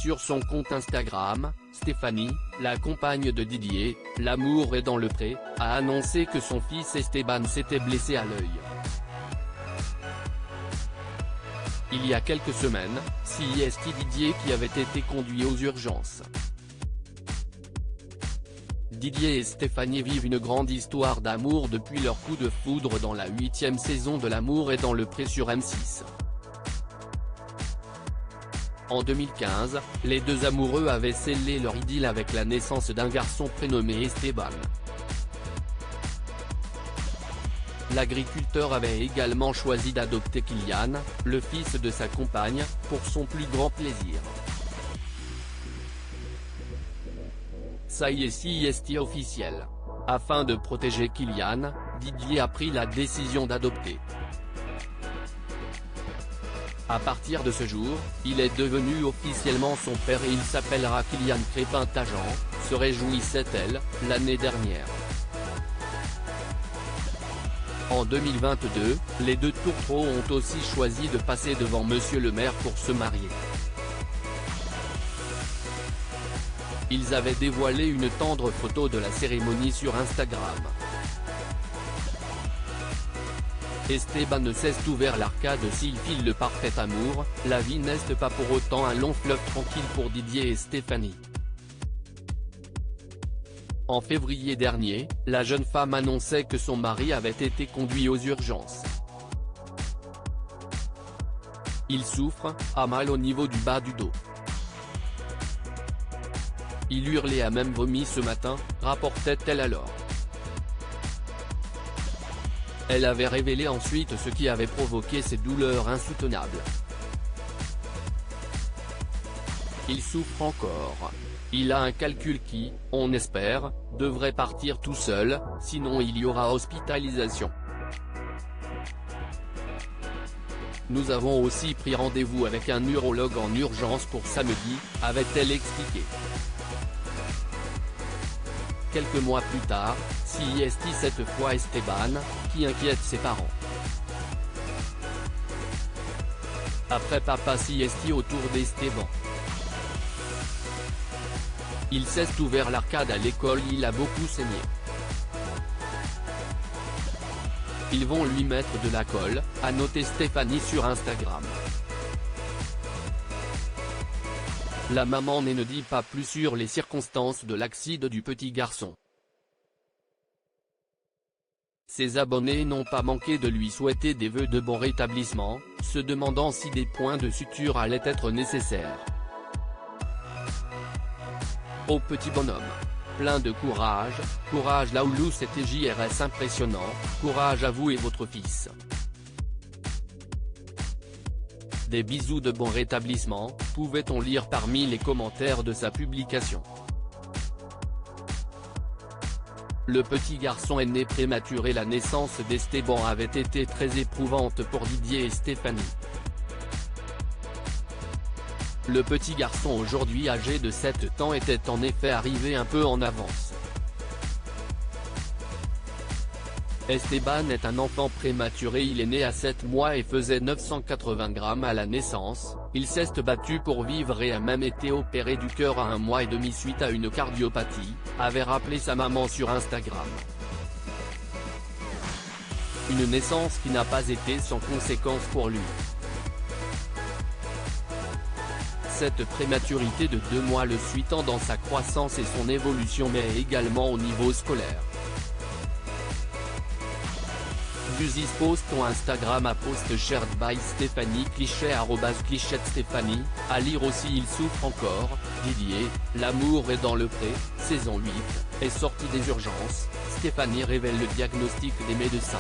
sur son compte Instagram, Stéphanie, la compagne de Didier, l'amour est dans le pré, a annoncé que son fils Esteban s'était blessé à l'œil. Il y a quelques semaines, c'est Didier qui avait été conduit aux urgences. Didier et Stéphanie vivent une grande histoire d'amour depuis leur coup de foudre dans la 8e saison de L'amour est dans le pré sur M6. En 2015, les deux amoureux avaient scellé leur idylle avec la naissance d'un garçon prénommé Esteban. L'agriculteur avait également choisi d'adopter Kylian, le fils de sa compagne, pour son plus grand plaisir. Ça y est officiel. Afin de protéger Kylian, Didier a pris la décision d'adopter. À partir de ce jour, il est devenu officiellement son père et il s'appellera Kylian Crépin-Tajan, se réjouissait-elle, l'année dernière. En 2022, les deux tourtereaux ont aussi choisi de passer devant Monsieur le maire pour se marier. Ils avaient dévoilé une tendre photo de la cérémonie sur Instagram. Esteban ne cesse ouvert l'arcade s'il file le parfait amour, la vie n'est pas pour autant un long fleuve tranquille pour Didier et Stéphanie. En février dernier, la jeune femme annonçait que son mari avait été conduit aux urgences. Il souffre, a mal au niveau du bas du dos. Il hurlait et a même vomi ce matin, rapportait-elle alors. Elle avait révélé ensuite ce qui avait provoqué ces douleurs insoutenables. Il souffre encore. Il a un calcul qui, on espère, devrait partir tout seul, sinon il y aura hospitalisation. Nous avons aussi pris rendez-vous avec un urologue en urgence pour samedi, avait-elle expliqué. Quelques mois plus tard, c'est cette fois Esteban, qui inquiète ses parents. Après papa c'est au tour d'Esteban. Il s'est ouvert l'arcade à l'école, il a beaucoup saigné. Ils vont lui mettre de la colle, a noté Stéphanie sur Instagram. La maman ne dit pas plus sur les circonstances de l'accident du petit garçon. Ses abonnés n'ont pas manqué de lui souhaiter des vœux de bon rétablissement, se demandant si des points de suture allaient être nécessaires. Au petit bonhomme. Plein de courage, courage Laoulou, c'était JRS impressionnant, courage à vous et votre fils. Des bisous de bon rétablissement, pouvait-on lire parmi les commentaires de sa publication. Le petit garçon est né prématuré. La naissance d'Esteban avait été très éprouvante pour Didier et Stéphanie. Le petit garçon aujourd'hui âgé de 7 ans était en effet arrivé un peu en avance. Esteban est un enfant prématuré, il est né à 7 mois et faisait 980 grammes à la naissance, il s'est battu pour vivre et a même été opéré du cœur à 1 mois et demi suite à une cardiopathie, avait rappelé sa maman sur Instagram. Une naissance qui n'a pas été sans conséquence pour lui. Cette prématurité de 2 mois le suit tant dans sa croissance et son évolution mais également au niveau scolaire. Busis post ton Instagram à post shared by Stéphanie Cliché @cliché Stéphanie, à lire aussi il souffre encore, Didier, l'amour est dans le pré, saison 8, est sorti des urgences, Stéphanie révèle le diagnostic des médecins.